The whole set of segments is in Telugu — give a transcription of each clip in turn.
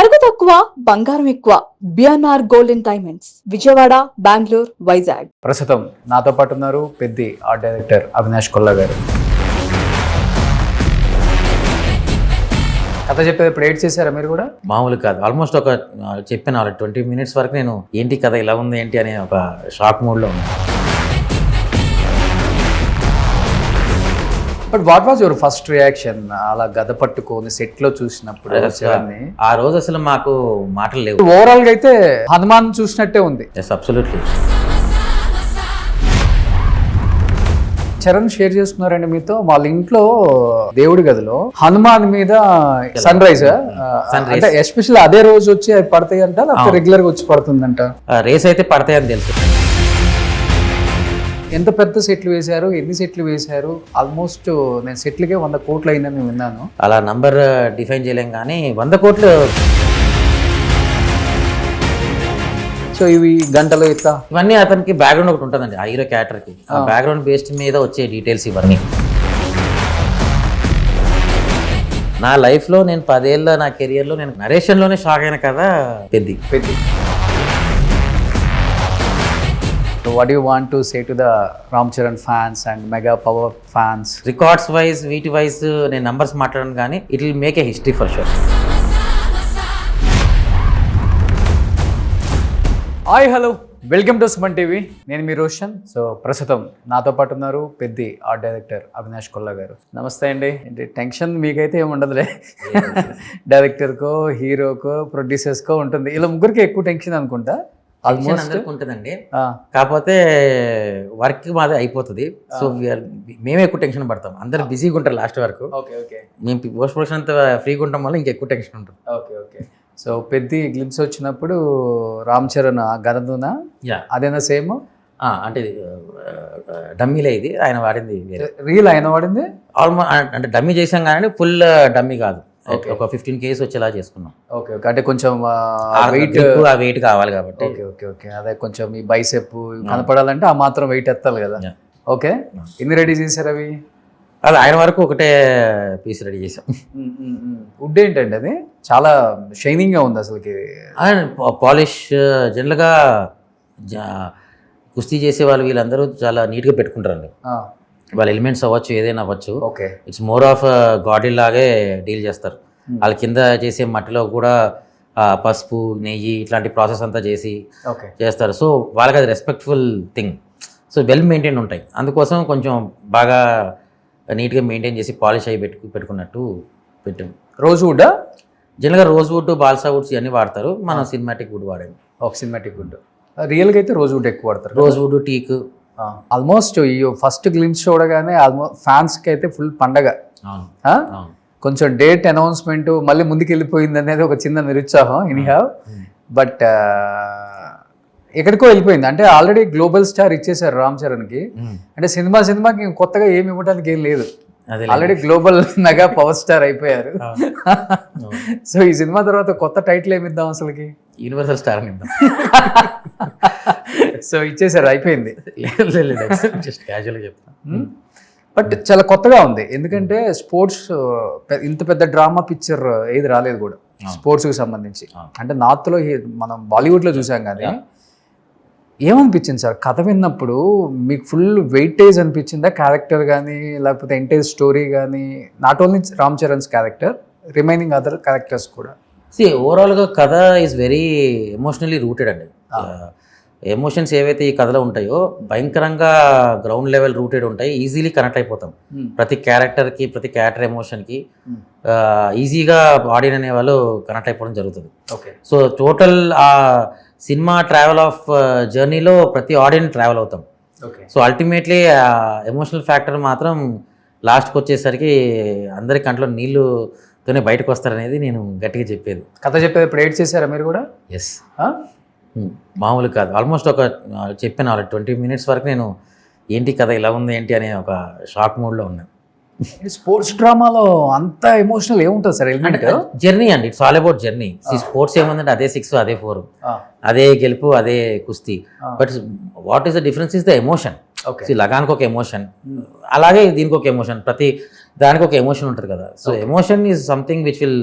నగదు తక్కువ బంగారం ఎక్కువ. BNR golden diamonds, Vijayawada, Bengaluru, Vizag. ప్రస్తుతం నాతో పాటు ఉన్నారు పెద్ది ఆర్ట్ డైరెక్టర్ అవినాష్ కొల్లా గారు. కథ చెప్పేది ఇప్పుడు ఎయిట్ చేశారా మీరు కూడా? మామూలు కాదు, ఆల్మోస్ట్ ఒక చెప్పిన 20 minutes వరకు నేను ఏంటి కథ ఇలా ఉంది ఏంటి అనే ఒక షాక్ మూడ్లో ఉన్నాను. But what was your first reaction అలా గద పట్టుకొని సెట్ లో చూసినప్పుడు? ఆ రోజు అసలు మాకు మాటలు లేవు. ఓవరాల్ గా అయితే హనుమాన్ చూసినట్టే ఉంది. Yes, absolutely. చరణ్ షేర్ చేసుకున్నారండి మీతో, వాళ్ళ ఇంట్లో దేవుడి గదిలో హనుమాన్ మీద సన్ రైజ్ అంటే ఎస్పెషల్లీ అదే రోజు వచ్చి అవి పడతాయి అంట, లేకపోతే రెగ్యులర్ గా వచ్చి పడుతుందంట? రేస్ అయితే పడతాయని తెలుసు. ఎంత పెద్ద సెట్లు వేశారు, ఎన్ని సెట్లు వేశారు? ఆల్మోస్ట్ నేను సెట్లకే 100 కోట్లు అయిందని విన్నాను. అలా నంబర్ డిఫైన్ చేయలేం కానీ 100 కోట్లు. సో ఇవి గంటలు ఇట్లా ఇవన్నీ అతనికి బ్యాక్గ్రౌండ్ ఒకటి ఉంటుందండి, ఆ హీరో క్యారెక్టర్కి. ఆ బ్యాక్గ్రౌండ్ బేస్డ్ మీద వచ్చే డీటెయిల్స్ ఇవన్నీ. నా లైఫ్లో నేను 10 ఏళ్ళ నా కెరియర్లో నేను నరేషన్లోనే షాక్ అయిన కదా Peddi. What do you want to say to the Ram Charan fans and Mega Power fans? Records wise వీటి వైజ్ నేను నంబర్స్ మాట్లాడను కానీ it will make a history for sure. Hi hello, welcome to Suman TV. నేను మీ రోషన్. సో ప్రస్తుతం నాతో పాటు ఉన్నారు పెద్ది ఆర్ట్ డైరెక్టర్ అవినాష్ కొల్లా గారు. నమస్తే అండి. ఏంటి టెన్షన్ మీకైతే ఏమి ఉండదులే, డైరెక్టర్కో హీరోకో ప్రొడ్యూసర్స్కో ఉంటుంది. ఇలా ముగ్గురికి ఎక్కువ టెన్షన్ అనుకుంటా. ఆల్మోస్ట్ అందరికి ఉంటుందండి, కాకపోతే వర్క్ మాదే అయిపోతుంది. సో మేమే ఎక్కువ టెన్షన్ పడతాం, అందరు బిజీగా ఉంటారు లాస్ట్ వరకు. మేము పోస్ట్ ప్రొడక్షన్ అంతా ఫ్రీగా ఉండటం వల్ల ఇంకా ఎక్కువ టెన్షన్ ఉంటుంది. ఓకే. సో పెద్ది గ్లిమ్స్ వచ్చినప్పుడు రామ్ చరణ్ గదదునా అదేనా సేమ్? అంటే డమ్మీలే, ఇది ఆయన వాడింది రీల్ ఆయన వాడింది. ఆల్మోస్ట్ అంటే డమ్మీ చేసాం కానీ ఫుల్ డమ్మీ కాదు, ఒక 15 kgs వచ్చేలా చేసుకున్నాం. ఓకే, అంటే కొంచెం వెయిట్ కావాలి కాబట్టి. ఓకే. అదే కొంచెం ఈ బైసెప్ కనపడాలంటే ఆ మాత్రం వెయిట్ ఎత్తాలి కదా. ఓకే, ఎన్ని రెడీ చేశారు అవి? అది ఆయన వరకు ఒకటే పీస్ రెడీ చేసాం. వుడ్ ఏంటండి అది? చాలా షైనింగ్ గా ఉంది అసలుకి. పాలిష్ జనరల్గా కుస్తీ చేసే వాళ్ళు వీళ్ళందరూ చాలా నీట్గా పెట్టుకుంటారండి. వాళ్ళ ఎలిమెంట్స్ అవ్వచ్చు, ఏదైనా అవ్వచ్చు. ఓకే, ఇట్స్ మోర్ ఆఫ్ గాడీ లాగే డీల్ చేస్తారు. వాళ్ళ కింద చేసే మట్టిలో కూడా పసుపు, నెయ్యి ఇట్లాంటి ప్రాసెస్ అంతా చేసి చేస్తారు. సో వాళ్ళకి అది respectful thing. So well maintain ఉంటాయి, అందుకోసం కొంచెం బాగా నీట్గా మెయింటైన్ చేసి పాలిష్ అయ్యి పెట్టుకున్నట్టు పెట్టాం. రోజ్ వుడ్ జనరల్గా రోజ్ వుడ్, బాల్సా వుడ్స్ ఇవన్నీ వాడతారు, మనం సినిమాటిక్ వుడ్ వాడాము. Cinematic wood. రియల్గా అయితే రోజ్ వుడ్ ఎక్కువ వాడతారు. Rosewood, teak. ఆల్మోస్ట్ ఈ ఫస్ట్ గ్లిమ్స్ చూడగానే ఆల్మోస్ట్ ఫ్యాన్స్కి అయితే ఫుల్ పండగ. కొంచెం డేట్ అనౌన్స్మెంట్ మళ్ళీ ముందుకు వెళ్ళిపోయింది అనేది ఒక చిన్న నిరుత్సాహం ఎనీహౌ. బట్ ఎక్కడికో వెళ్ళిపోయింది. అంటే ఆల్రెడీ గ్లోబల్ స్టార్ ఇచ్చేసారు రామ్ చరణ్కి. అంటే సినిమాకి కొత్తగా ఏమి ఇవ్వడానికి ఏం లేదు, already global mega power star అయిపోయారు. సో ఈ సినిమా తర్వాత కొత్త టైటిల్ ఏమి ఇద్దాం అసలుకి? యూనివర్సల్ స్టార్ అని ఇద్దాం. సో ఇచ్చేసారు, అయిపోయింది. జస్ట్ క్యాజువల్గా చెప్తాను. బట్ చాలా కొత్తగా ఉంది, ఎందుకంటే స్పోర్ట్స్ ఇంత పెద్ద డ్రామా పిక్చర్ ఏది రాలేదు కూడా స్పోర్ట్స్కి సంబంధించి. అంటే నార్త్లో మనం బాలీవుడ్లో చూసాం కానీ ఏమనిపించింది సార్ కథ విన్నప్పుడు? మీకు ఫుల్ వెయిటేజ్ అనిపించిందా క్యారెక్టర్ కానీ, లేకపోతే ఎంటైర్ స్టోరీ కానీ? Not only Ram Charan's character, remaining other characters కూడా. ఓవరాల్గా కథ ఈజ్ వెరీ ఎమోషనలీ రూటెడ్ అండి. ఎమోషన్స్ ఏవైతే ఈ కథలో ఉంటాయో భయంకరంగా గ్రౌండ్ లెవెల్ రూటెడ్ ఉంటాయి, ఈజీలీ కనెక్ట్ అయిపోతాం. ప్రతి క్యారెక్టర్కి, ప్రతి క్యారెక్టర్ ఎమోషన్కి ఈజీగా ఆడియన్స్ అనే వాళ్ళు కనెక్ట్ అయిపోవడం జరుగుతుంది. సో టోటల్ ఆ సినిమా ట్రావెల్ ఆఫ్ జర్నీలో ప్రతి ఆడియన్స్ ట్రావెల్ అవుతాం. సో అల్టిమేట్లీ ఎమోషనల్ ఫ్యాక్టర్ మాత్రం లాస్ట్కి వచ్చేసరికి అందరి కంట్లో నీళ్ళుతోనే బయటకు వస్తారనేది నేను గట్టిగా చెప్పేది. కథ చెప్పేది ఇప్పుడు ఎయిట్ చేశారా మీరు కూడా? ఎస్, మామూలు కాదు, ఆల్మోస్ట్ ఒక చెప్పిన 20 minutes వరకు నేను ఏంటి కథ ఇలా ఉంది ఏంటి అనే ఒక షాక్ మూడ్లో ఉన్నాను. స్పోర్ట్స్ డ్రామాలో అంత ఎమోషనల్ ఏముంటుంది సార్? ఎలిమెంట్ జర్నీ అండి, it's all about journey. Sports ఏముందంటే అదే 6, అదే 4, అదే గెలుపు, అదే కుస్తీ. But what is the difference is the emotion. లగానికి ఒక ఎమోషన్, అలాగే దీనికి ఒక ఎమోషన్, ప్రతి దానికి ఒక ఎమోషన్ ఉంటుంది కదా. So emotion is something which will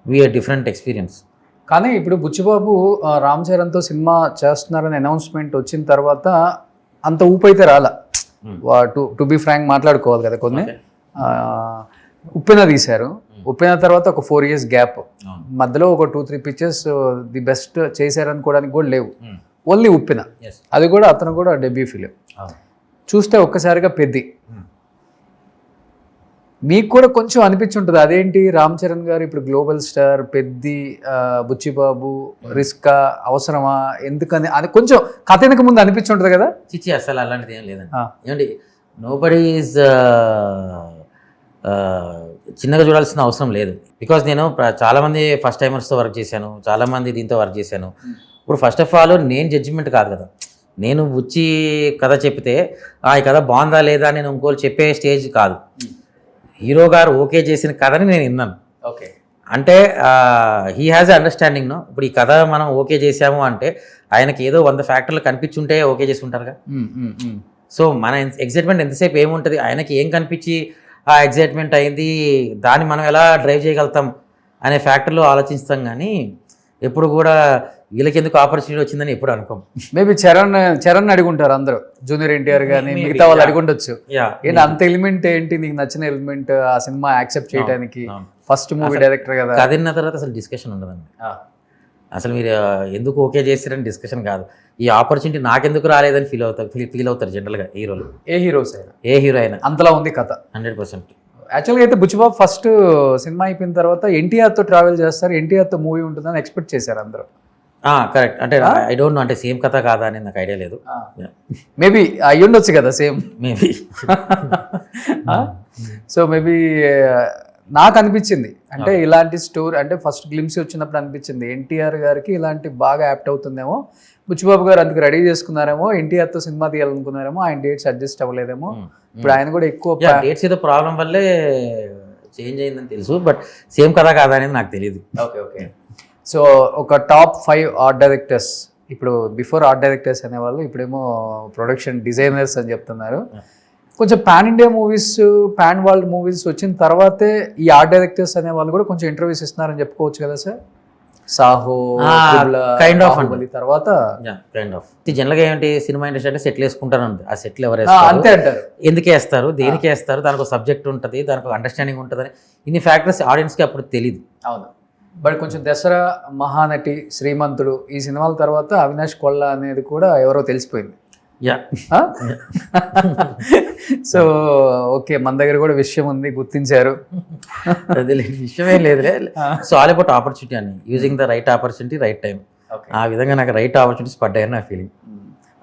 be a different experience. కానీ ఇప్పుడు బుచ్చిబాబు రామ్ చరణ్తో సినిమా చేస్తున్నారని అనౌన్స్మెంట్ వచ్చిన తర్వాత అంత ఊపైతే రాలా. టు బి ఫ్రాంక్ మాట్లాడుకోవాలి కదా కొన్ని. ఉప్పెన తీశారు, ఉప్పెన తర్వాత ఒక 4 years గ్యాప్, మధ్యలో ఒక 2-3 పిక్చర్స్ ది బెస్ట్ చేశారనుకోవడానికి కూడా లేవు, ఓన్లీ ఉప్పెన. అది కూడా అతను కూడా డెబ్యూ ఫిలిం. చూస్తే ఒక్కసారిగా పెద్ది. మీకు కూడా కొంచెం అనిపించుంటుంది అదేంటి రామ్ చరణ్ గారు ఇప్పుడు గ్లోబల్ స్టార్, పెద్ది, బుచ్చిబాబు, రిస్కా, అవసరమా, ఎందుకని అది కొంచెం కథ వెనక ముందు అనిపించుంటుంది కదా. చిచ్చి అసలు అలాంటిది ఏం లేదండి. ఏమండి, నోబడీ ఈజ్ చిన్నగా చూడాల్సిన అవసరం లేదు. బికాజ్ నేను చాలామంది ఫస్ట్ టైమర్స్తో వర్క్ చేశాను, చాలామంది దీంతో వర్క్ చేశాను. ఇప్పుడు ఫస్ట్ ఆఫ్ ఆల్ నేను జడ్జిమెంట్ కాదు కదా, నేను బుచ్చి కథ చెప్తే ఈ కథ బాగుందా లేదా నేను ఇంకోళ్ళు చెప్పే స్టేజ్ కాదు. హీరో గారు ఓకే చేసిన కథని నేను విన్నాను. ఓకే, అంటే he has a understanding. No ఇప్పుడు ఈ కథ మనం ఓకే చేసాము అంటే ఆయనకి ఏదో 100 ఫ్యాక్టర్లు కనిపించుంటే ఓకే చేసి ఉంటారుగా. సో మన ఎగ్జైట్మెంట్ ఎంతసేపు ఏముంటుంది, ఆయనకి ఏం కనిపించి ఆ ఎగ్జైట్మెంట్ అయింది, దాన్ని మనం ఎలా డ్రైవ్ చేయగలుగుతాం అనే ఫ్యాక్టర్లో ఆలోచిస్తాం. కానీ ఎప్పుడు కూడా వీళ్ళకి ఎందుకు ఆపర్చునిటీ వచ్చిందని ఎప్పుడు అనుకోం. మేబీ చరణ్ అడుగుంటారు అందరూ, జూనియర్ ఎన్టీఆర్ కానీ మిగతా వాళ్ళు అడుగుండొచ్చు, ఏంటి అంత ఎలిమెంట్ ఏంటి నీకు నచ్చిన ఎలిమెంట్ ఆ సినిమా యాక్సెప్ట్ చేయడానికి, ఫస్ట్ మూవీ డైరెక్టర్ కదా. కదిన్న తర్వాత అసలు డిస్కషన్ ఉండదండి. అసలు మీరు ఎందుకు ఓకే చేస్తారని డిస్కషన్ కాదు, ఈ ఆపర్చునిటీ నాకెందుకు రాలేదని ఫీల్ అవుతారు జనరల్గా హీరోలు. ఏ హీరోస్ అయినా, ఏ హీరో అయినా అంతలా ఉంది కథ 100%. యాక్చువల్గా అయితే బుచ్చిబాబు ఫస్ట్ సినిమా అయిపోయిన తర్వాత ఎన్టీఆర్తో ట్రావెల్ చేస్తారు, ఎన్టీఆర్తో మూవీ ఉంటుందని ఎక్స్పెక్ట్ చేశారు అందరూ. కరెక్ట్. అంటే ఐ డోంట్ నో, అంటే సేమ్ కథ కాదా అని నాకు ఐడియా లేదు. మేబీ అయ్యి ఉండొచ్చు కదా సేమ్, మేబీ. సో మేబీ నాకు అనిపించింది అంటే ఇలాంటి స్టోరీ అంటే ఫస్ట్ గ్లిమ్స్ వచ్చినప్పుడు అనిపించింది ఎన్టీఆర్ గారికి ఇలాంటి బాగా యాప్ట్ అవుతుందేమో, బుచ్చిబాబు గారు అందుకు రెడీ చేసుకున్నారేమో, ఎన్టీఆర్తో సినిమా తీయాలనుకున్నారేమో, ఆయన డేట్స్ అడ్జస్ట్ అవ్వలేదేమో. ఇప్పుడు ఆయన కూడా ఎక్కువ డేట్స్ ఏదో ప్రాబ్లం వల్లే చేంజ్ అయిందని తెలుసు, బట్ సేమ్ కథ కాదా అనేది నాకు తెలియదు. Okay okay. సో ఒక టాప్ 5 ఆర్ట్ డైరెక్టర్స్, ఇప్పుడు బిఫోర్ ఆర్ట్ డైరెక్టర్స్ అనేవాళ్ళు ఇప్పుడేమో ప్రొడక్షన్ డిజైనర్స్ అని చెప్తున్నారు. కొంచెం pan India movies, pan world movies వచ్చిన తర్వాతే ఈ ఆర్ట్ డైరెక్టర్స్ అనే వాళ్ళు కూడా కొంచెం ఇంటర్వ్యూస్ ఇస్తున్నారని చెప్పుకోవచ్చు కదా సార్. సాహో కైండ్ ఆఫ్ తర్వాత కైండ్ ఆఫ్ జనరల్గా ఏంటి సినిమా ఇండస్ట్రీ అంటే సెటిల్ వేసుకుంటారు, ఆ సెటిల్ ఎవరు అంతే అంటారు, ఎందుకు వేస్తారు, దేనికి వేస్తారు, దానికి ఒక సబ్జెక్ట్ ఉంటుంది, దానికి ఒక అండర్స్టాండింగ్ ఉంటుంది అని ఇన్ని ఫ్యాక్టర్స్ ఆడియన్స్కి అప్పుడు తెలియదు. అవును, బట్ కొంచెం దసరా, మహానటి, శ్రీమంతుడు ఈ సినిమాల తర్వాత అవినాష్ కొల్ల అనేది కూడా ఎవరో తెలిసిపోయింది. సో ఓకే, మన దగ్గర కూడా విషయం ఉంది, గుర్తించారు. అది విషయమే లేదులే. సో ఆల్ అబౌట్ ఆపర్చునిటీ అని, using the right opportunity right time. ఆ విధంగా నాకు రైట్ ఆపర్చునిటీస్ పడ్డాయని నా ఫీలింగ్.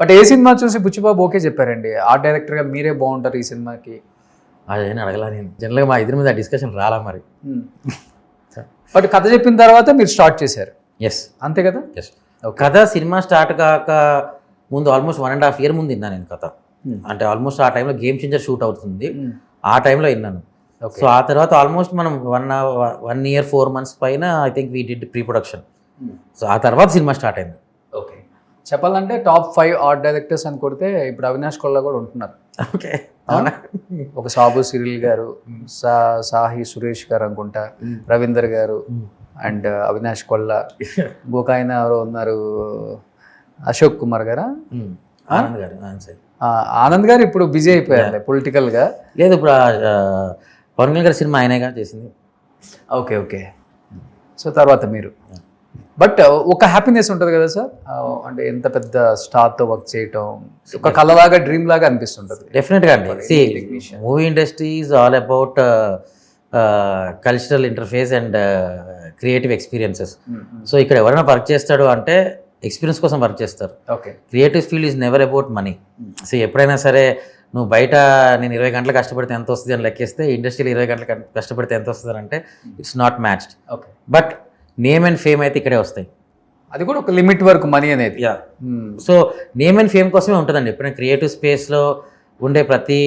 బట్ ఏ సినిమా చూసి బుచ్చిబాబు ఓకే చెప్పారండి ఆర్ట్ డైరెక్టర్గా మీరే బాగుంటారు ఈ సినిమాకి? అదేనా అడగలా నేను, జనరల్గా మా ఇద్దరి మీద డిస్కషన్ రాలా మరి. బట్ కథ చెప్పిన తర్వాత మీరు స్టార్ట్ చేశారు. ఎస్, అంతే కదా. ఎస్, కథ సినిమా స్టార్ట్ కాక ముందు ఆల్మోస్ట్ 1.5 year ముందు విన్నాను నేను కథ. అంటే ఆల్మోస్ట్ ఆ టైంలో గేమ్ చేంజర్ షూట్ అవుతుంది, ఆ టైంలో విన్నాను. సో ఆ తర్వాత ఆల్మోస్ట్ మనం 1 year 4 months పైన I think we did pre production. So ఆ తర్వాత సినిమా స్టార్ట్ అయింది. ఓకే, చెప్పాలంటే టాప్ 5 ఆర్ట్ డైరెక్టర్స్ అని కొడితే ఇప్పుడు అవినాష్ కొల్ల కూడా ఉంటున్నారు. ఓకే, ఒక సాబు సిరిల్ గారు, సాహి సురేష్ గారు అనుకుంటా, రవీందర్ గారు అండ్ అవినాష్ కొల్ల, ఇంకొక ఆయన ఎవరో ఉన్నారు అశోక్ కుమార్ గారా, ఆనంద్ గారు. ఆనంద్ గారు ఇప్పుడు బిజీ అయిపోయారు పొలిటికల్ గా. లేదు, ఇప్పుడు పవన్ కళ్యాణ్ గారి సినిమా ఆయనేగా చేసింది. Okay okay. సో తర్వాత మీరు, బట్ ఒక హ్యాపీనెస్ ఉంటుంది కదా సార్, అంటే ఎంత పెద్ద స్టార్తో వర్క్ చేయటం ఒక కళలాగా, డ్రీమ్ లాగా అనిపిస్తుంటుంది. డెఫినెట్గా అండి. Movie industry is all about cultural interface and creative experiences. So ఇక్కడ ఎవరైనా వర్క్ చేస్తాడు అంటే ఎక్స్పీరియన్స్ కోసం వర్క్ చేస్తారు. Okay, creative field is never about money. So ఎప్పుడైనా సరే నువ్వు బయట నేను 20 గంటలు కష్టపడితే ఎంత వస్తుంది అని లెక్కేస్తే ఇండస్ట్రీలో 20 గంటలు కష్టపడితే ఎంత వస్తుంది అంటే it's not matched. Okay, but name and fame అయితే ఇక్కడే వస్తాయి. అది కూడా ఒక లిమిట్ వరకు మనీ అనేది. Yeah, so name and fame కోసమే ఉంటుందండి. ఎప్పుడైనా క్రియేటివ్ స్పేస్లో ఉండే ప్రతి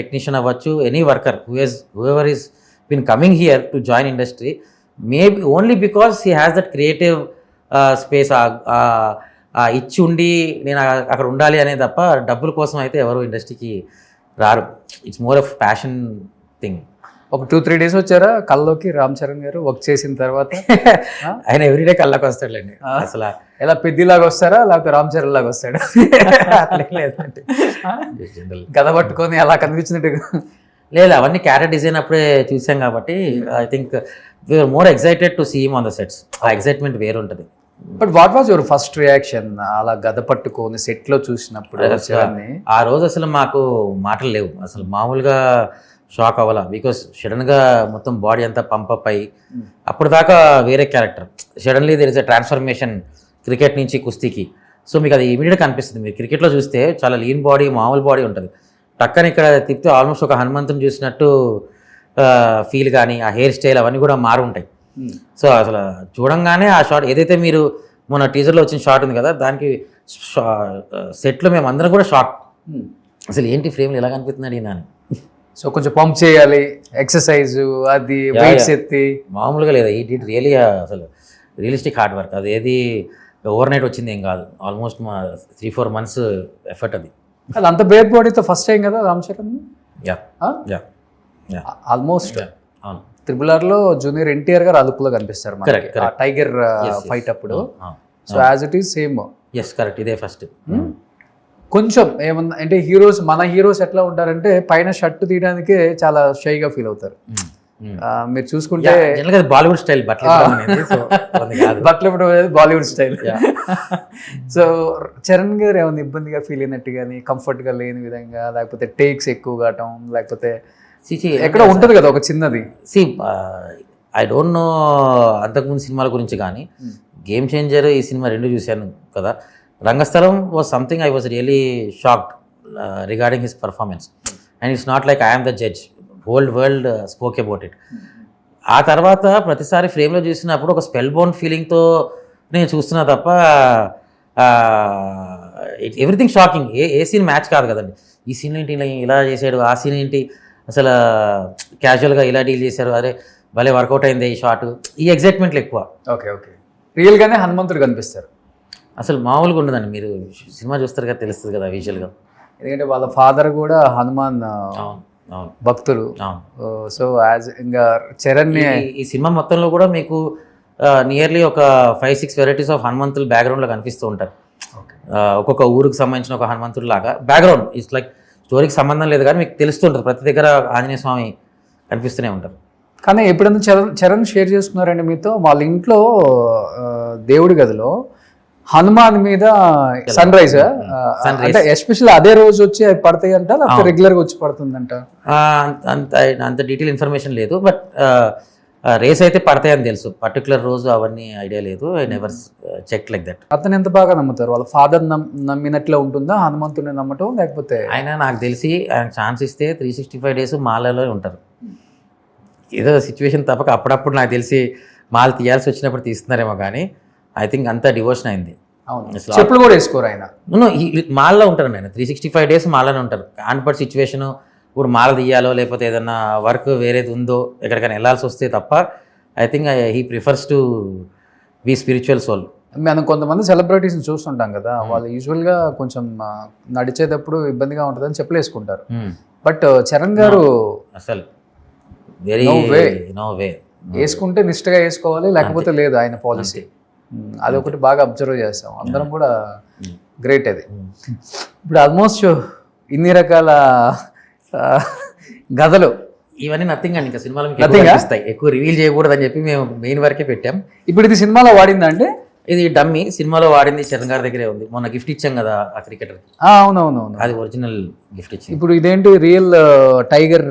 టెక్నీషియన్ అవ్వచ్చు, any worker whoever is been coming here to join industry, maybe only because he has that creative space ఇచ్చి ఉండి నేను అక్కడ ఉండాలి అనే తప్ప డబ్బుల కోసం అయితే ఎవరు ఇండస్ట్రీకి రారు. It's more of passion thing. ఒక 2-3 days వచ్చారా కల్లోకి రామ్ చరణ్ గారు వర్క్ చేసిన తర్వాత? ఆయన ఎవ్రీడే కళ్ళకి వస్తాడులేండి. అసలు ఎలా పెద్దిలాగా వస్తారా లేకపోతే రామ్ చరణ్ లాగా వస్తాడా? లేదంటే గద పట్టుకొని అలా కనిపించినట్టు లేదు, అవన్నీ క్యారెక్టర్ డిజైన్ అప్పుడే చూసాం కాబట్టి I think we're more excited to see him on the sets. ఆ ఎక్సైట్మెంట్ వేరు ఉంటుంది. But what was your first reaction అలా గద పట్టుకొని సెట్ లో చూసినప్పుడు? ఆ రోజు అసలు మాకు మాటలు లేవు, అసలు మామూలుగా షాక్ అవ్వాల. బికాస్ సడన్గా మొత్తం బాడీ అంతా పంపప్ అయ్యి అప్పుడు దాకా వేరే character, suddenly there is a transformation cricket నుంచి కుస్తీకి. సో మీకు అది ఇమీడియట్గా కనిపిస్తుంది. మీరు క్రికెట్లో చూస్తే చాలా లీన్ బాడీ, మామూలు బాడీ ఉంటుంది. టక్కని ఇక్కడ తిప్పితే ఆల్మోస్ట్ ఒక హనుమంతుని చూసినట్టు ఫీల్ కానీ ఆ హెయిర్ స్టైల్ అవన్నీ కూడా మారు ఉంటాయి. సో అసలు చూడంగానే ఆ షాట్ ఏదైతే మీరు మొన్న టీజర్లో వచ్చిన షాట్ ఉంది కదా, దానికి సెట్లో మేము అందరం కూడా షాక్. అసలు ఏంటి ఫ్రేమ్లు ఎలా కనిపిస్తున్నాడు ఈయన. సో కొంచెం పంప్ చేయాలి, ఎక్సర్సైజ్, అది వెయిట్స్ ఎత్తి మామూలుగా లేదా. ఈ డిడ్ రియలీ అసలు రియలిస్టిక్ హార్డ్ వర్క్. అది ఏది ఓవర్ నైట్ వచ్చింది ఏం కాదు, ఆల్మోస్ట్ మా 3-4 months ఎఫర్ట్ అది. అది అంత బేర్ బాడీతో ఫస్ట్ టైం కదా Ram Charan? Yeah yeah yeah almost అవును. RRR లో జూనియర్ ఎన్టీఆర్ గారు అదుపులో కనిపిస్తారు Correct, correct. టైగర్ ఫైట్ అప్పుడు. So as it is same. Yes correct, ఇదే ఫస్ట్. కొంచెం ఏమన్నా అంటే హీరోస్, మన హీరోస్ ఎట్లా ఉంటారంటే పైన షర్ట్ తీయడానికే చాలా షైగా ఫీల్ అవుతారు. మీరు చూసుకుంటే బాలీవుడ్ స్టైల్ బట్టలు బాలీవుడ్ స్టైల్. సో చరణ్ గారు ఏమైనా ఇబ్బందిగా ఫీల్ అయినట్టు కానీ, కంఫర్ట్ గా లేని విధంగా, లేకపోతే టేక్స్ ఎక్కువ కావటం, లేకపోతే ఎక్కడ ఉంటది కదా ఒక చిన్నది. ఐ డోంట్ నో అంతకుముందు సినిమాల గురించి కానీ, గేమ్ చేంజర్ ఈ సినిమా 2 చూశాను కదా. Rangasthalam was something I was really shocked regarding his performance. And it's not like I'm the judge, whole world spoke about it. ఆ తర్వాత ప్రతిసారి ఫ్రేమ్లో చూసినప్పుడు ఒక స్పెల్ బౌండ్ ఫీలింగ్తో నేను చూస్తున్నా తప్ప ఎవ్రీథింగ్ షాకింగ్. ఏ సీన్ మ్యాచ్ కాదు కదండి. ఈ సీన్ ఏంటి ఇలా చేశాడు, ఆ సీన్ ఏంటి అసలు క్యాజువల్గా ఇలా డీల్ చేశారు, అరే భలే వర్కౌట్ అయింది ఈ షాట్. ఈ ఎగ్జైట్మెంట్లు ఎక్కువ. ఓకే ఓకే, రియల్గానే హనుమంతుడు కనిపిస్తారు. అసలు మామూలుగా ఉండదండి. మీరు సినిమా చూస్తారు కదా, తెలుస్తుంది కదా విజువల్గా. ఎందుకంటే వాళ్ళ ఫాదర్ కూడా హనుమాన్ భక్తులు. సో యాజ్ ఇంకా చరణ్ ఈ సినిమా మొత్తంలో కూడా మీకు నియర్లీ ఒక 5-6 వెరైటీస్ ఆఫ్ హనుమంతులు బ్యాక్గ్రౌండ్లో కనిపిస్తూ ఉంటారు. ఒక్కొక్క ఊరికి సంబంధించిన ఒక హనుమంతుడు లాగా బ్యాక్గ్రౌండ్. ఇట్స్ లైక్ స్టోరీకి సంబంధం లేదు కానీ మీకు తెలుస్తుంటుంది, ప్రతి దగ్గర ఆంజనేయ స్వామి కనిపిస్తూనే ఉంటారు. కానీ ఎప్పుడైనా చరణ్ షేర్ చేసుకున్నారండి మీతో, వాళ్ళ ఇంట్లో దేవుడి గదిలో హనుమాన్ మీద సన్ రైజ్ అంటే ఎస్పెషల్లీ అదే రోజు వచ్చి అవి పడతాయి అంట, లేకపోతే రెగ్యులర్గా వచ్చి పడుతుందంట? అంత డీటెయిల్ ఇన్ఫర్మేషన్ లేదు, బట్ రేస్ అయితే పడతాయని తెలుసు. పర్టికులర్ రోజు అవన్నీ ఐడియా లేదు. I never check like that. అతను ఎంత బాగా నమ్ముతారు? వాళ్ళ ఫాదర్ నమ్మినట్లే ఉంటుందా హనుమంతుడిని నమ్మటం, లేకపోతే? ఆయన నాకు తెలిసి ఆయన ఛాన్స్ ఇస్తే 365 days మాలలో ఉంటారు. ఏదో సిచ్యువేషన్ తప్పక అప్పుడప్పుడు నాకు తెలిసి మాల తీయాల్సి వచ్చినప్పుడు తీస్తున్నారేమో, కానీ ఐ థింక్ అంతా డివోషన్ అయింది. చెప్పులు కూడా వేసుకోరు ఆయన. మాల్లో ఉంటారు ఆయన 365 days మాలనే ఉంటారు. కాన్పట్ సిచ్యువేషన్ ఇప్పుడు మాల తీయాలో లేకపోతే ఏదన్నా వర్క్ వేరేది ఉందో ఎక్కడికైనా వెళ్ళాల్సి వస్తే తప్ప I think he prefers to be spiritual soul. మనం కొంతమంది సెలబ్రిటీస్ని చూస్తుంటాం కదా, వాళ్ళు యూజువల్గా కొంచెం నడిచేటప్పుడు ఇబ్బందిగా ఉంటుందని చెప్పులు వేసుకుంటారు. బట్ చరణ్ గారు అసలు వెరీ నో వే, వేసుకుంటే నిష్ఠగా వేసుకోవాలి, లేకపోతే లేదు ఆయన పాలసీ. అదొకటి బాగా అబ్జర్వ్ చేస్తాం అందరం కూడా. గ్రేట్ అది. ఇప్పుడు ఆల్మోస్ట్ ఇన్ని రకాల గదలు ఇవన్నీ నథింగ్ అండి. ఇంకా సినిమాలో కనిపిస్తాయి, ఎక్కువ రివీల్ చేయకూడదు అని చెప్పి మేము మెయిన్ వరకే పెట్టాం. ఇప్పుడు ఇది సినిమాలో వాడిందా అండి? ఇది డమ్మీ, సినిమాలో వాడింది చరణ్ గారి దగ్గరే ఉంది. మొన్న గిఫ్ట్ ఇచ్చాం కదా ఆ క్రికెటర్. అవునవునవును, అది ఒరిజినల్ గిఫ్ట్ ఇచ్చింది. ఇప్పుడు ఇదేంటి రియల్ టైగర్?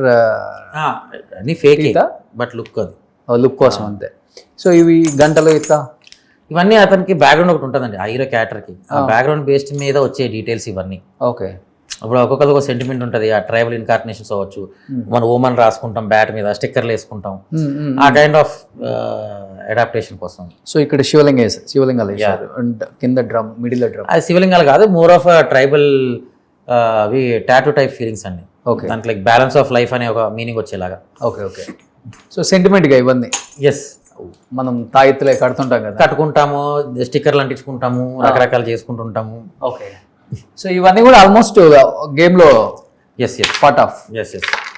అన్ని ఫేక్ బట్ లుక్, అది లుక్ కోసం అంతే. సో ఇవి గంటలు ఇట్లా ఇవన్నీ అతనికి బ్యాక్గ్రౌండ్ ఒకటి ఉంటుందండి ఆ హీరో క్యారెక్టర్కి. ఆ బ్యాక్గ్రౌండ్ బేస్డ్ మీద వచ్చే డీటెయిల్స్ ఇవన్నీ. ఓకే. ఇప్పుడు ఒక్కొక్కరికి ఒక సెంటిమెంట్ ఉంటుంది. ఆ ట్రైబల్ ఇన్కార్నేషన్స్ అవ్వచ్చు, మన ఓమన్ రాసుకుంటాం బ్యాట్ మీద, స్టిక్కర్లు వేసుకుంటాం, ఆ కైండ్ ఆఫ్ అడాప్టేషన్ కోసం. సో ఇక్కడ శివలింగాలు అండ్ కింద డ్రమ్, మిడిల్ డ్రమ్. అది శివలింగాలు కాదు, మోర్ ఆఫ్ ట్రైబల్ అవి టాటూ టైప్ ఫీలింగ్స్ అండి. ఓకే. దాంట్లో లైక్ బ్యాలెన్స్ ఆఫ్ లైఫ్ అనే ఒక మీనింగ్ వచ్చేలాగా. Okay okay. సో సెంటిమెంట్గా ఇవన్నీ ఎస్ మనం తాయెత్తులే కడుతుంటాం కదా, కట్టుకుంటాము, స్టిక్కర్లు అంటించుకుంటాము, రకరకాలు చేసుకుంటుంటాము. ఓకే. సో ఇవన్నీ కూడా ఆల్మోస్ట్ గేమ్ లో is part of. Yes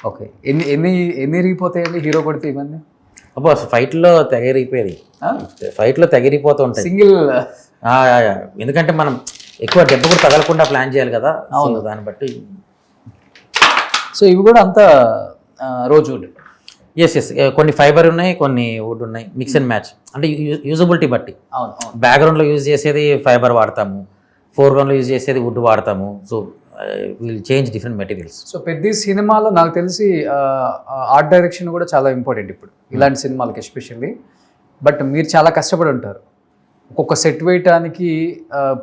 okay, ఎన్ని ఇరిగిపోతాయండి హీరో కొడితే ఇవన్నీ? అబ్బో ఫైట్లో తెగిరిపోయేది, ఫైట్లో తెగిరిపోతూ ఉంటాయి సింగిల్. ఎందుకంటే మనం ఎక్కువ దెబ్బ కూడా తగలకుండా ప్లాన్ చేయాలి కదా, అవును, దాన్ని బట్టి. సో ఇవి కూడా అంతా రోజ్వుడ్? ఎస్, కొన్ని ఫైబర్ ఉన్నాయి, కొన్ని వుడ్ ఉన్నాయి, మిక్స్ అండ్ మ్యాచ్. అంటే యూజబిలిటీ బట్టి. అవును. బ్యాక్గ్రౌండ్లో యూజ్ చేసేది ఫైబర్ వాడతాము, ఫోర్గ్రౌండ్లో యూజ్ చేసేది వుడ్ వాడతాము. So will change different materials. So ప్రతి సినిమాలో నాకు తెలిసి ఆర్ట్ డైరెక్షన్ కూడా చాలా ఇంపార్టెంట్ ఇప్పుడు ఇలాంటి సినిమాలకి ఎస్పెషల్లీ. బట్ మీరు చాలా కష్టపడి ఉంటారు ఒక్కొక్క సెట్ వేయటానికి.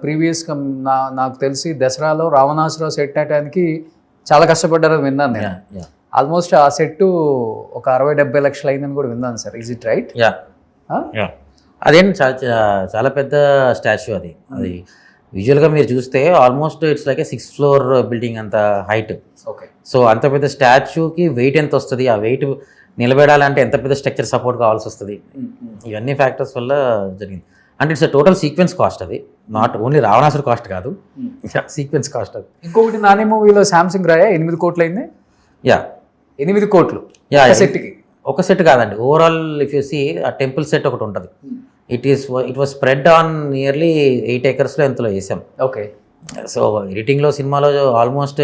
ప్రీవియస్గా నాకు తెలిసి దసరాలో రావణాసురావు సెట్ వేయటానికి చాలా కష్టపడ్డారని విన్నాను నేను. ఆల్మోస్ట్ ఆ సెట్ ఒక 60-70 లక్షలు అయిందని కూడా విన్నాను సార్. Is it right? అదేంటి చాలా పెద్ద స్టాచ్యూ అది. విజువల్గా మీరు చూస్తే almost it's like 6th floor building అంత హైట్. ఓకే. సో అంత పెద్ద స్టాచ్యూకి వెయిట్ ఎంత వస్తుంది, ఆ వెయిట్ నిలబెడాలంటే ఎంత పెద్ద స్ట్రక్చర్ సపోర్ట్ కావాల్సి వస్తుంది, ఇవన్నీ ఫ్యాక్టర్స్ వల్ల జరిగింది. అంటే ఇట్స్ టోటల్ సీక్వెన్స్ కాస్ట్, అది నాట్ ఓన్లీ రావణాసుర కాస్ట్ కాదు, సీక్వెన్స్ కాస్ట్ అది. ఇంకొకటి నాని మూవీలో శాంసంగ్ రాయ 8 కోట్లు అయింది. 8 కోట్లు సెట్కి? ఒక సెట్ కాదండి, ఓవరాల్ ఇఫ్ యూ సీ ఆ టెంపుల్ సెట్ ఒకటి ఉంటుంది. It was spread on nearly 8 acres ఎంతలో వేసాం. ఓకే. సో ఎడిటింగ్లో సినిమాలో ఆల్మోస్ట్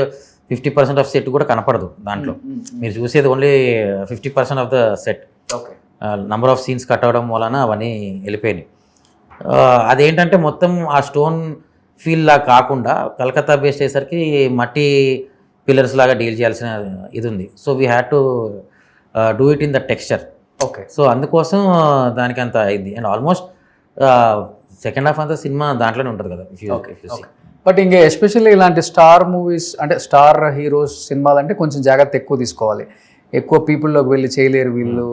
50% ఆఫ్ సెట్ కూడా కనపడదు దాంట్లో. మీరు చూసేది only 50% of the set. Okay. Number of scenes cut అవ్వడం వలన అవన్నీ వెళ్ళిపోయినాయి. అదేంటంటే మొత్తం ఆ స్టోన్ ఫీల్ లా కాకుండా కలకత్తా బేస్డ్ అయ్యేసరికి మట్టి పిల్లర్స్ లాగా డీల్ చేయాల్సిన ఇది ఉంది. So we had to do it in the texture. Okay. So అందుకోసం దానికి అంత అయింది. అండ్ ఆల్మోస్ట్ సెకండ్ హాఫ్ అంతా సినిమా దాంట్లోనే ఉంటుంది కదా. బట్ ఇంకా ఎస్పెషల్లీ ఇలాంటి స్టార్ మూవీస్ అంటే స్టార్ హీరోస్ సినిమాలు అంటే కొంచెం జాగ్రత్త ఎక్కువ తీసుకోవాలి. ఎక్కువ పీపుల్లోకి వెళ్ళి చేయలేరు వీళ్ళు.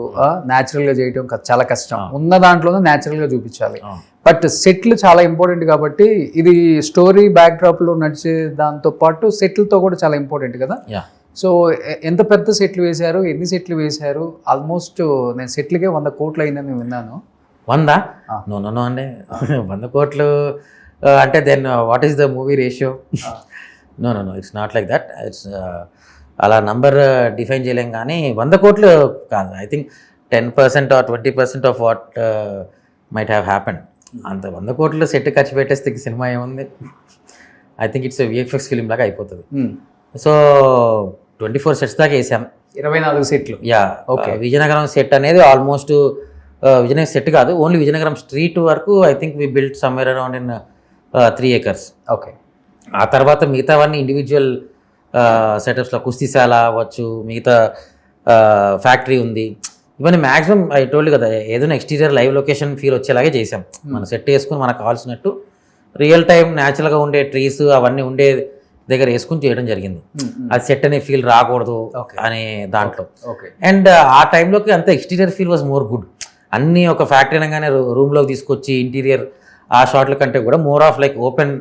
న్యాచురల్గా చేయటం చాలా కష్టం. ఉన్న దాంట్లోనే న్యాచురల్గా చూపించాలి. బట్ సెట్లు చాలా ఇంపార్టెంట్ కాబట్టి ఇది స్టోరీ బ్యాక్డ్రాప్లో నడిచే దాంతో పాటు సెట్లతో కూడా చాలా ఇంపార్టెంట్ కదా. సో ఎంత పెద్ద సెట్లు వేశారు, ఎన్ని సెట్లు వేశారు? ఆల్మోస్ట్ నేను సెట్లకే 100 కోట్లు అయిందని విన్నాను. 100? నో అండి, 100 కోట్లు అంటే then what is the movie ratio? No it's not like that. It's అలా నంబర్ డిఫైన్ చేయలేం, కానీ 100 కోట్లు కాదు. I think 10% or 20% of what might have happened. అంత 100 కోట్లు సెట్ ఖర్చు పెట్టేస్తే సినిమా ఏముంది? I think it's VFX film లాగా అయిపోతుంది. సో 24 sets దాకా వేసాం. 24 సెట్లు? ఓకే. విజయనగరం సెట్ అనేది ఆల్మోస్ట్ విజయనగరం సెట్ కాదు, ఓన్లీ విజయనగరం స్ట్రీట్ వరకు I think we built somewhere around in 3 acres. Okay. ఆ తర్వాత మిగతావన్నీ ఇండివిజువల్ సెటప్స్లో కుస్తీశాల అవ్వచ్చు, మిగతా ఫ్యాక్టరీ ఉంది, ఇవన్నీ మ్యాక్సిమం ఐ టోల్డ్ కదా ఏదైనా ఎక్స్టీరియర్ లైవ్ లొకేషన్ ఫీల్ వచ్చేలాగే చేసాం. మనం సెట్ వేసుకుని మనకు కావాల్సినట్టు రియల్ టైం న్యాచురల్గా ఉండే ట్రీస్ అవన్నీ ఉండే దగ్గర వేసుకుని చేయడం జరిగింది. అది సెట్ అనే ఫీల్ రాకూడదు అనే దాంట్లో. అండ్ ఆ టైంలోకి అంత exterior feel was more good. అన్నీ ఒక ఫ్యాక్టరీ అనగానే రూమ్లోకి తీసుకొచ్చి ఇంటీరియర్ ఆ షాట్ల కంటే కూడా more of like open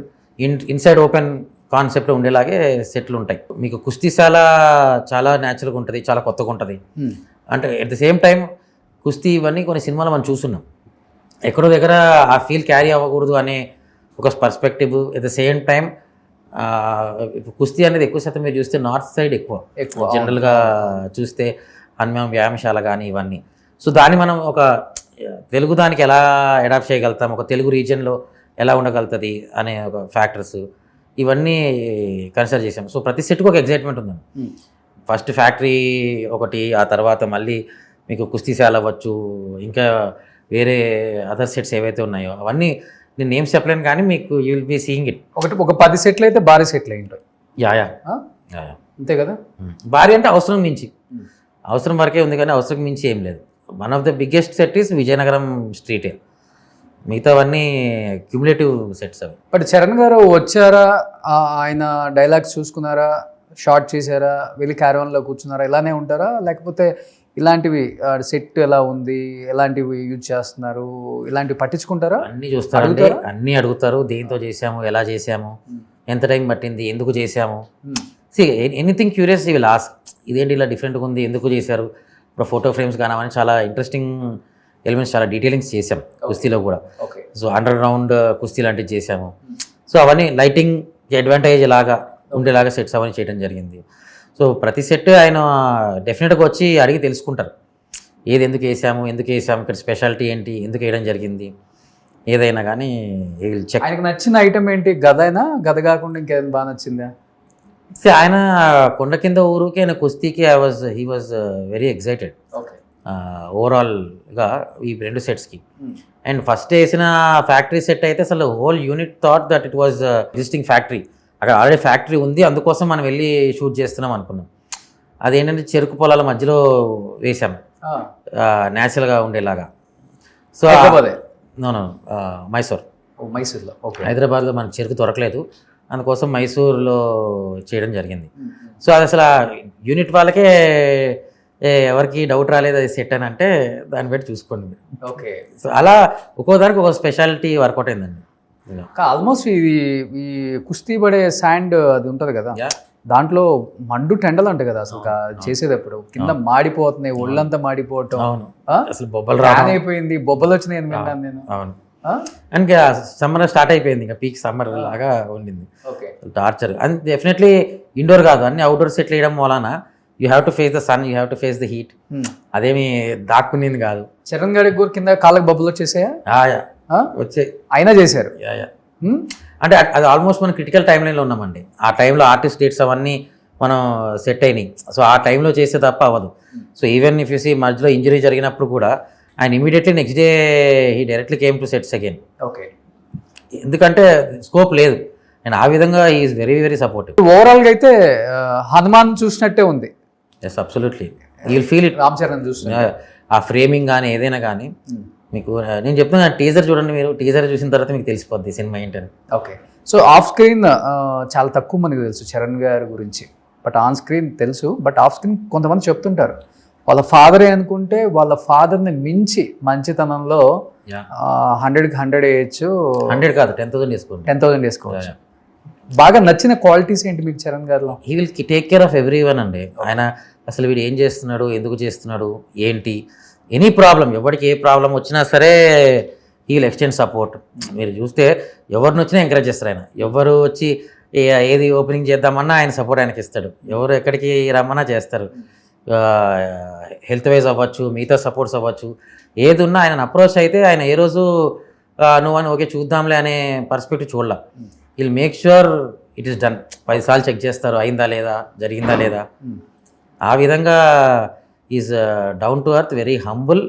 inside open కాన్సెప్ట్లో ఉండేలాగే సెట్లు ఉంటాయి. మీకు కుస్తీశాల చాలా న్యాచురల్గా ఉంటుంది, చాలా కొత్తగా ఉంటుంది. అంటే ఎట్ ద సేమ్ టైం కుస్తీ ఇవన్నీ కొన్ని సినిమాలు మనం చూస్తున్నాం, ఎక్కడో దగ్గర ఆ ఫీల్ క్యారీ అవ్వకూడదు అనే ఒక perspective. At the same time కుస్తీ అనేది ఎక్కువ శాతం మీరు చూస్తే నార్త్ సైడ్ ఎక్కువ జనరల్గా చూస్తే హనుమాన్ వ్యాయామశాల కానీ ఇవన్నీ. సో దాన్ని మనం ఒక తెలుగు దానికి ఎలా అడాప్ట్ చేయగలుగుతాం, ఒక తెలుగు రీజియన్లో ఎలా ఉండగలుగుతుంది అనే ఒక ఫ్యాక్టర్స్ ఇవన్నీ కన్సిడర్ చేసాం. సో ప్రతి సెట్కి ఒక ఎగ్జైట్మెంట్ ఉందండి. ఫస్ట్ ఫ్యాక్టరీ ఒకటి, ఆ తర్వాత మళ్ళీ మీకు కుస్తీశాల అవ్వచ్చు, ఇంకా వేరే అదర్ సెట్స్ ఏవైతే ఉన్నాయో అవన్నీ నేను నేమ్స్ చెప్పలేను, కానీ మీకు you will be seeing it. ఒక 10 సెట్లు అయితే భారీ సెట్లు అయి ఉంటాయి. యా అంతే కదా. భారీ అంటే అవసరం మించి, అవసరం వరకే ఉంది కానీ అవసరం మించి ఏం లేదు. One of the biggest set is Vizianagaram స్ట్రీటే, మిగతావన్నీ క్యూములేటివ్ సెట్స్ అవి. బట్ చరణ్ గారు వచ్చారా, ఆయన డైలాగ్స్ చూసుకున్నారా, షార్ట్ చేశారా, వెళ్ళి క్యారవాన్లో కూర్చున్నారా, ఇలానే ఉంటారా? లేకపోతే ఇలాంటివి సెట్ ఎలా ఉంది, ఎలాంటివి యూజ్ చేస్తున్నారు, ఇలాంటివి పట్టించుకుంటారా? అన్నీ చూస్తారండి, అన్నీ అడుగుతారు. దేంతో చేసాము, ఎలా చేసాము, ఎంత టైం పట్టింది, ఎందుకు చేసాము. ఎనీథింగ్ క్యూరియస్ విల్ ఆస్క్, ఇదేంటి ఇలా డిఫరెంట్గా ఉంది, ఎందుకు చేశారు. ఇప్పుడు ఫోటో ఫ్రేమ్స్ కానీ అవన్నీ చాలా ఇంట్రెస్టింగ్ ఎలిమెంట్స్, చాలా డీటెయిలింగ్స్ చేసాం కుస్తీలో కూడా. సో అండర్ గ్రౌండ్ కుస్తీ లాంటివి చేసాము. సో అవన్నీ లైటింగ్ అడ్వాంటేజ్ లాగా ఉండేలాగా సెట్స్ అవన్నీ చేయడం జరిగింది. సో ప్రతి సెట్ ఆయన డెఫినెట్గా వచ్చి అడిగి తెలుసుకుంటారు, ఏది ఎందుకు వేసాము ఇక్కడ స్పెషాలిటీ ఏంటి, ఎందుకు వేయడం జరిగింది, ఏదైనా కానీ చెక్. ఆయనకు నచ్చిన ఐటమ్ ఏంటి? గద అయినా, గద కాకుండా ఇంకేదైనా బాగా నచ్చిందా? ఆయన కొండ కింద ఊరుకి ఆయన కుస్తీకి he was very excited okay. ఓవరాల్గా ఈ 2 సెట్స్కి. అండ్ ఫస్ట్ వేసిన ఫ్యాక్టరీ సెట్ అయితే అసలు whole unit thought that it was existing factory, అక్కడ ఆల్రెడీ ఫ్యాక్టరీ ఉంది, అందుకోసం మనం వెళ్ళి షూట్ చేస్తున్నాం అనుకున్నాం. అదేంటంటే చెరుకు పొలాల మధ్యలో వేసాం న్యాచురల్గా ఉండేలాగా. సో నో మైసూర్లో. ఓకే. హైదరాబాద్లో మనకు చెరుకు దొరకలేదు, అందుకోసం మైసూర్లో చేయడం జరిగింది. సో అది అసలు యూనిట్ వాళ్ళకే ఎవరికి డౌట్ రాలేదు అది సెట్ అని అంటే దాన్ని బట్టి చూసుకోండి. ఓకే. సో అలా ఒక్కో దానికి ఒక స్పెషాలిటీ వర్కౌట్ అయిందండి. ఆల్మోస్ట్ ఇది ఈ కుస్తీ పడే శాండ్ అది ఉంటుంది కదా, దాంట్లో మండు టెండలు అంటాయి కదా అసలు చేసేటప్పుడు, కింద మాడిపోతున్నాయి, ఒళ్ళంతా మాడిపోవటం, అవును అసలు బొబ్బలు అయిపోయింది, బొబ్బలు వచ్చినాయి అని విన్నాను నేను. అవును. అండ్ సమ్మర్ స్టార్ట్ అయిపోయింది, ఇంకా పీక్ సమ్మర్ లాగా ఉండింది, టార్చర్. అండ్ డెఫినెట్లీ ఇండోర్ కాదు, అన్ని అవుట్డోర్ సెట్లు వేయడం వలన you have to face the sun, you have to face the heat. అదేమి దాక్కునేది కాదు. చరణ్ గారి కూడా కింద కాళ్ళకి బొబ్బలు వచ్చేసాయా? వచ్చాయి, అయినా చేశారు. అంటే అది ఆల్మోస్ట్ మనం క్రిటికల్ టైం లైన్లో ఉన్నామండి. ఆ టైంలో ఆర్టిస్ట్ డేట్స్ అవన్నీ మనం సెట్ అయినాయి. సో ఆ టైంలో చేస్తే తప్ప అవ్వదు. So even if you see మధ్యలో ఇంజరీ జరిగినప్పుడు కూడా ఆయన immediately next day he directly came to sets again. Okay. ఎందుకంటే స్కోప్ లేదు, అండ్ ఆ విధంగా ఈజ్ వెరీ వెరీ సపోర్టివ్. ఓవరాల్గా అయితే హనుమాన్ చూసినట్టే ఉంది. Yes absolutely, you will feel it. Ram Charan చూస్తున్నా ఆ ఫ్రేమింగ్ కానీ ఏదైనా కానీ మీకు నేను చెప్తున్నా, టీజర్ చూడండి, మీరు టీజర్ చూసిన తర్వాత మీకు తెలిసిపోద్ది సినిమా ఏంటని. ఓకే. సో ఆఫ్ స్క్రీన్ చాలా తక్కువ మనకు తెలుసు చరణ్ గారి గురించి, బట్ ఆన్ స్క్రీన్ తెలుసు. బట్ ఆఫ్ స్క్రీన్ కొంతమంది చెప్తుంటారు వాళ్ళ ఫాదరే అనుకుంటే వాళ్ళ ఫాదర్ని మించి మంచితనంలో 100కి 100 వేయచ్చు. 100 కాదు 10,000 వేసుకోండి, 10,000 వేసుకోవచ్చు. బాగా నచ్చిన క్వాలిటీస్ ఏంటి మీకు చరణ్ గారిలో? He will take care of every one అండి. ఆయన అసలు వీడు ఏం చేస్తున్నాడు, ఎందుకు చేస్తున్నాడు, ఏంటి, ఎనీ ప్రాబ్లం, ఎవరికి ఏ ప్రాబ్లం వచ్చినా సరే హీ విల్ ఎక్స్టెండ్ సపోర్ట్. మీరు చూస్తే ఎవరిని వచ్చినా ఎంకరేజ్ చేస్తారు ఆయన. ఎవరు వచ్చి ఏది ఓపెనింగ్ చేద్దామన్నా ఆయన సపోర్ట్ ఆయనకి ఇస్తాడు. ఎవరు ఎక్కడికి రమ్మన్నా చేస్తారు. హెల్త్ వైజ్ అవ్వచ్చు, మిగతా సపోర్ట్స్ అవ్వచ్చు, ఏది ఉన్నా ఆయన అప్రోచ్ అయితే ఆయన ఏ రోజు నువ్వని ఓకే చూద్దాంలే అనే పర్స్పెక్టివ్ చూడాల. Will make sure it is done. 10 సార్లు చెక్ చేస్తారు, అయిందా లేదా, జరిగిందా లేదా. ఆ విధంగా is down to earth, very humble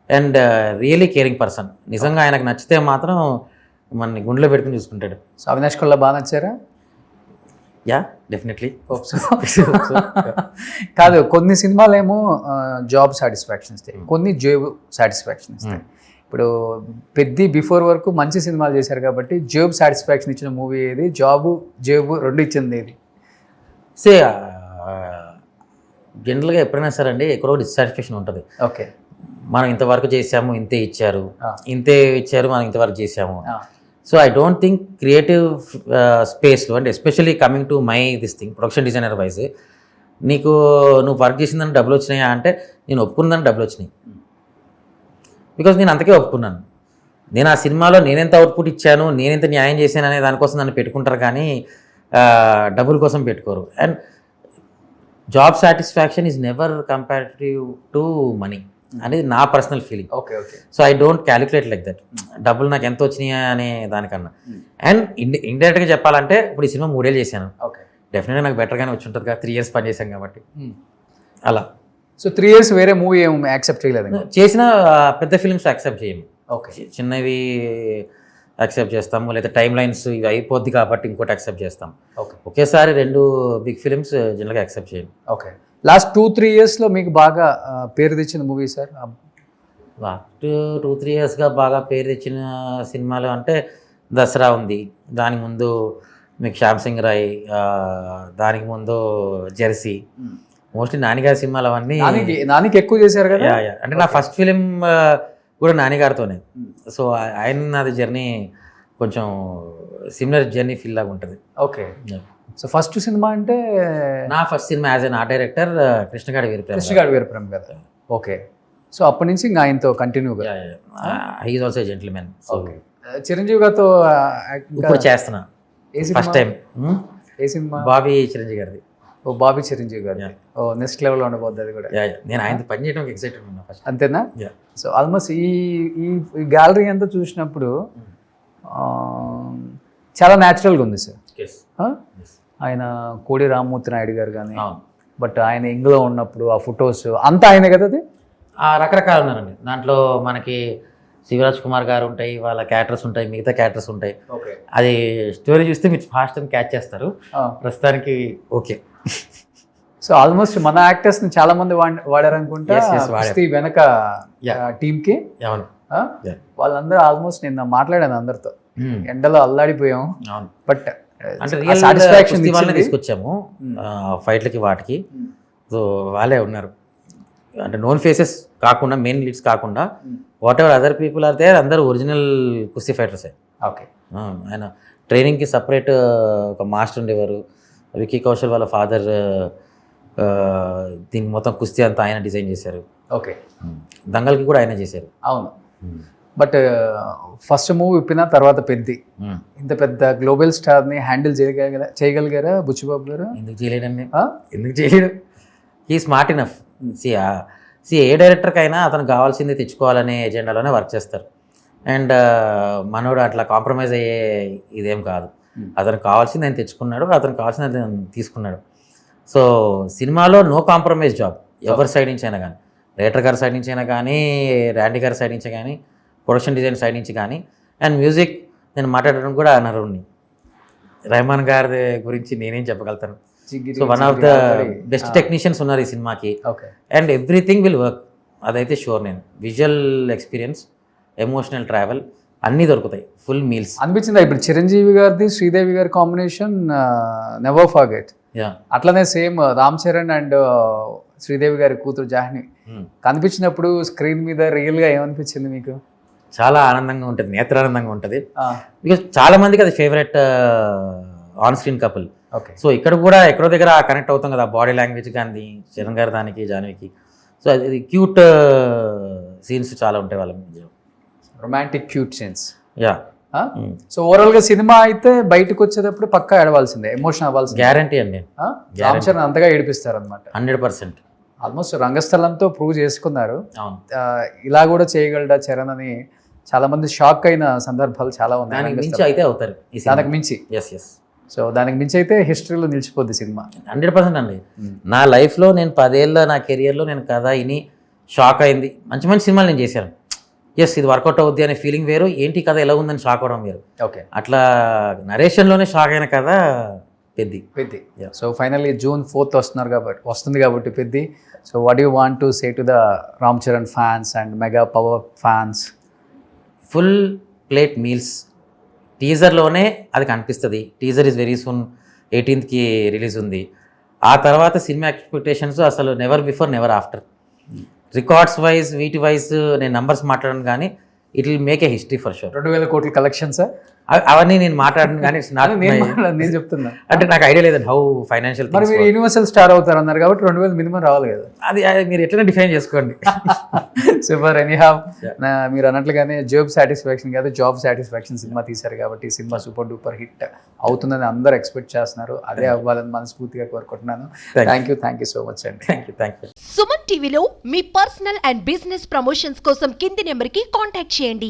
and really caring person. నిజంగా ఆయనకు నచ్చితే మాత్రం మన గుండెలో పెట్టుకుని చూసుకుంటాడు. సో అవినాష్ కొల్లా బాగా నచ్చారా? Yeah definitely. కాదు, కొన్ని సినిమాలు ఏమో జాబ్ సాటిస్ఫాక్షన్ ఇస్తాయి, కొన్ని జాబ్ సాటిస్ఫాక్షన్ ఇస్తాయి. ఇప్పుడు పెద్ద బిఫోర్ వరకు మంచి సినిమాలు చేశారు కాబట్టి జాబ్ సాటిస్ఫాక్షన్ ఇచ్చిన మూవీ ఏది, జాబ్ 2 ఇచ్చింది ఏది? సే జనరల్గా ఎప్పుడైనా సరే అండి ఎక్కడో డిస్సాటిస్ఫాక్షన్ ఉంటుంది. ఓకే, మనం ఇంతవరకు చేసాము, ఇంతే ఇచ్చారు, మనం ఇంతవరకు చేసాము. So I don't think creative స్పేస్లో, అంటే especially coming to my this thing production designer wise, నువ్వు వర్క్ చేసిందని డబ్బులు వచ్చినాయా అంటే నేను ఒప్పుకున్నాను, డబ్బులు వచ్చినాయి. బికాజ్ నేను అంతకే ఒప్పుకున్నాను. నేను ఆ సినిమాలో నేనెంత అవుట్పుట్ ఇచ్చాను, నేనెంత న్యాయం చేశాను అనే దానికోసం నన్ను పెట్టుకుంటారు, కానీ డబ్బుల కోసం పెట్టుకోరు. And job satisfaction is never comparative to money అనేది నా personal feeling. Okay okay. So I don't calculate like that, డబ్బులు నాకు ఎంత వచ్చినాయా అనే దానికన్నా. అండ్ ఇండైరెక్ట్గా చెప్పాలంటే ఇప్పుడు ఈ సినిమా 3 ఏళ్ళు చేశాను, ఓకే, డెఫినెట్గా నాకు బెటర్గానే వచ్చి ఉంటుంది కదా, 3 years పని చేశాం కాబట్టి అలా. సో 3 years వేరే మూవీ ఏం యాక్సెప్ట్ చేయలేదు? చేసిన పెద్ద ఫిల్మ్స్ యాక్సెప్ట్ చేయము, ఓకే, చిన్నవి యాక్సెప్ట్ చేస్తాము, లేదా టైమ్ లైన్స్ ఇవి అయిపోద్ది కాబట్టి ఇంకోటి యాక్సెప్ట్ చేస్తాం. ఓకే, ఒకేసారి 2 big ఫిల్మ్స్ జనరల్గా యాక్సెప్ట్ చేయండి. ఓకే. లాస్ట్ 2-3 yearsలో మీకు బాగా పేరు తెచ్చిన మూవీ సార్? లాస్ట్ 2-3 yearsగా బాగా పేరు తెచ్చిన సినిమాలు అంటే దసరా ఉంది, దానికి ముందు మీకు శ్యామ్ సింగ్ రాయ్, దానికి ముందు జెర్సీ, మోస్ట్లీ నానిగారి సినిమాలు అవన్నీ. నానికి ఎక్కువ చేశారు కదా? అంటే నా ఫస్ట్ ఫిలిం కూడా నానిగారితోనే. సో ఆయన నాది జర్నీ కొంచెం సిమిలర్ జర్నీ ఫీల్ లాగా ఉంటుంది. ఓకే. సో ఫస్ట్ సినిమా అంటే నా first cinema as an art director Krishnagadi Veeraprema కదా? ఓకే. సో అప్పటి నుంచి ఇంకా ఆయనతో కంటిన్యూగా? He is also gentlemen. So Chiranjeevi గారితో ఇప్పుడు చేస్తున్నా ఫస్ట్ టైం. ఏ సినిమా? బాబీ చిరంజీవి గారిది. ఓ బాబీ చిరంజీవి గారు, ఓ నెక్స్ట్ లెవెల్ ఉండబోద్ది అది కూడా. నేను ఆయన పని చేయడానికి ఎక్సైటెడ్ ఉన్నా ఫస్ట్. అంతేనా? సో ఆల్మోస్ట్ ఈ ఈ గ్యాలరీ అంతా చూసినప్పుడు చాలా న్యాచురల్గా ఉంది సార్. ఆయన కోడి రామ్మూర్తి నాయుడు గారు కానీ, బట్ ఆయన ఇంగ్లో ఉన్నప్పుడు ఆ ఫొటోస్ అంతా ఆయనే కదా అది. రకరకాలు ఉన్నారండి దాంట్లో. మనకి శివరాజ్ కుమార్ గారు ఉంటాయి, వాళ్ళ క్యారెక్టర్స్ ఉంటాయి, మిగతా క్యారెక్టర్స్ ఉంటాయి. అది స్టోరీ చూస్తే మీరు ఫాస్ట్ అని క్యాచ్ చేస్తారు. ప్రస్తుతానికి ఓకే. సో ఆల్మోస్ట్ మన యాక్టర్స్ ని చాలా మంది వాడారు అనుకుంటా వెనక టీమ్ కి. వాళ్ళందరూ ఆల్మోస్ట్ నిన్న మాట్లాడాను అందరితో, ఎండలో అల్లాడిపోయాం. బట్ అంటే సాటిస్ఫాక్షన్ తీసుకొచ్చాము ఫైట్లకి వాటికి. సో వాళ్ళే ఉన్నారు, అంటే నోన్ ఫేసెస్ కాకుండా, మెయిన్ లీడ్స్ కాకుండా, whatever other people are there, అందరూ ఒరిజినల్ కుస్తీ ఫైటర్సే. ఓకే. ఆయన ట్రైనింగ్కి సపరేట్ ఒక మాస్టర్ ఉండేవారు. విక్కీ కౌశల్ వాళ్ళ ఫాదర్ దీనికి మొత్తం కుస్తీ అంతా ఆయన డిజైన్ చేశారు. ఓకే. దంగల్కి కూడా ఆయన చేశారు. అవును. బట్ ఫస్ట్ మూవ్ ఇప్పిన తర్వాత పెద్ది, ఇంత పెద్ద గ్లోబల్ స్టార్ని హ్యాండిల్ చేయగలిగారా బుచ్చిబాబు గారు? ఎందుకు చేయలేడండి, ఎందుకు చేయలేడు? He smart enough. ఏ డైరెక్టర్కైనా అతను కావాల్సింది తెచ్చుకోవాలనే ఎజెండాలోనే వర్క్ చేస్తారు. అండ్ మనోడు అట్లా కాంప్రమైజ్ అయ్యే ఇదేం కాదు. అతనికి కావాల్సింది ఆయన తెచ్చుకున్నాడు, అతనికి కావాల్సింది అతను తీసుకున్నాడు. సో సినిమాలో నో కాంప్రమైజ్ జాబ్, ఎవరి సైడ్ నుంచి అయినా కానీ, డైరెక్టర్ గారి సైడ్ నుంచి అయినా కానీ, ర్యాండీ గారి సైడ్ నుంచి కానీ, ప్రొడక్షన్ డిజైన్ సైడ్ నుంచి కానీ. అండ్ మ్యూజిక్ నేను మాట్లాడడం కూడా అనరుణ్ణి. రెహమాన్ గారి గురించి నేనేం చెప్పగలుగుతాను. So one of the best technicians ఉన్నారు ఈ సినిమాకి. అండ్ ఎవ్రీథింగ్ విల్ వర్క్, అదైతే షూర్. నేను విజువల్ ఎక్స్పీరియన్స్, ఎమోషనల్ ట్రావెల్ అన్నీ దొరుకుతాయి, ఫుల్ మీల్స్. అనిపించిందా ఇప్పుడు చిరంజీవి గారిది శ్రీదేవి గారి కాంబినేషన్ నెవర్ ఫర్గెట్? అట్లనే సేమ్ రామ్ చరణ్ అండ్ శ్రీదేవి గారి కూతురు జాహ్నవి కనిపించినప్పుడు స్క్రీన్ మీద రియల్ గా ఏమనిపించింది మీకు? చాలా ఆనందంగా ఉంటుంది, నేత్రానందంగా ఉంటుంది. బికాస్ చాలా మందికి అది favourite on screen couple. So ఇక్కడ కూడా ఎక్కడో దగ్గర కనెక్ట్ అవుతాం కదా, బాడీ లాంగ్వేజ్ కానీ చరణ్ గారి దానికి, జాహ్నవికి. సో అది క్యూట్ సీన్స్ చాలా ఉంటాయి వాళ్ళ మధ్య, romantic cute scenes. So overall గా సినిమా అయితే బయటకు వచ్చేటప్పుడు పక్కా ఏడవాల్సిందే, ఎమోషన్ అవ్వాల్సిందే, గ్యారంటీ అండి. రామ్ చరణ్ అంతగా ఏడిపిస్తారు అనమాట. 100%. ఆల్మోస్ట్ రంగస్థలంతో ప్రూవ్ చేసుకున్నారు. ఇలా కూడా చేయగలడా చరణ్ అని చాలా మంది షాక్ అయిన సందర్భాలు చాలా ఉన్నాయి. దానికి మించి అయితే అవుతారు, దానికి మించి. సో దానికి మించి అయితే హిస్టరీలో నిలిచిపోద్ది సినిమా. 100% అండి. నా లైఫ్లో నేను 10 ఏళ్ళ నా కెరియర్లో నేను కథ ఇని షాక్ అయింది. మంచి మంచి సినిమాలు నేను చేశాను. ఇది వర్కౌట్ అవుద్ది అనే ఫీలింగ్ వేరు, ఏంటి కథ ఎలా ఉందని షాక్ అవడం వేరు. ఓకే. అట్లా నరేషన్లోనే షాక్ అయిన కథ Peddi. So finally June 4th వస్తుంది కాబట్టి Peddi. So what you want to say to the Ram Charan fans and mega power fans? Full plate meals. టీజర్లోనే అది కనిపిస్తుంది. Teaser is very soon 18th release ఉంది. ఆ తర్వాత సినిమా ఎక్స్పెక్టేషన్స్ అసలు never before never after. Records wise, వీటి వైజ్ నేను నంబర్స్ మాట్లాడను కానీ it will make a history for sure. 2,000 కోట్ల కలెక్షన్స్ అవన్నీ నేను మాట్లాడను కానీ నేను చెప్తున్నా, అంటే నాకు ఐడియా లేదండి హౌ ఫైనాన్షియల్. మరి మీరు యూనివర్సల్ స్టార్ అవుతారు అన్నారు కాబట్టి 2,000 మినిమం రావాలి కదా. అది మీరు ఎట్లైనా డిఫైన్ చేసుకోండి. సూపర్. ఎనీహౌ మీరు అన్నట్లుగానే జాబ్ సాటిస్ఫాక్షన్ కాదు, జాబ్ సాటిస్ఫాక్షన్ సినిమా తీశారు కాబట్టి సినిమా సూపర్ డూపర్ హిట్ అవుతుందని అందరూ ఎక్స్పెక్ట్ చేస్తున్నారు. అదే అవ్వాలని మనస్ఫూర్తిగా కోరుకుంటున్నాను. థ్యాంక్ యూ సో మచ్ అండి. Thank you. సుమన్ టీవీలో మీ పర్సనల్ అండ్ బిజినెస్ ప్రమోషన్స్ కోసం కింది నెంబర్కి కాంటాక్ట్ చేయండి.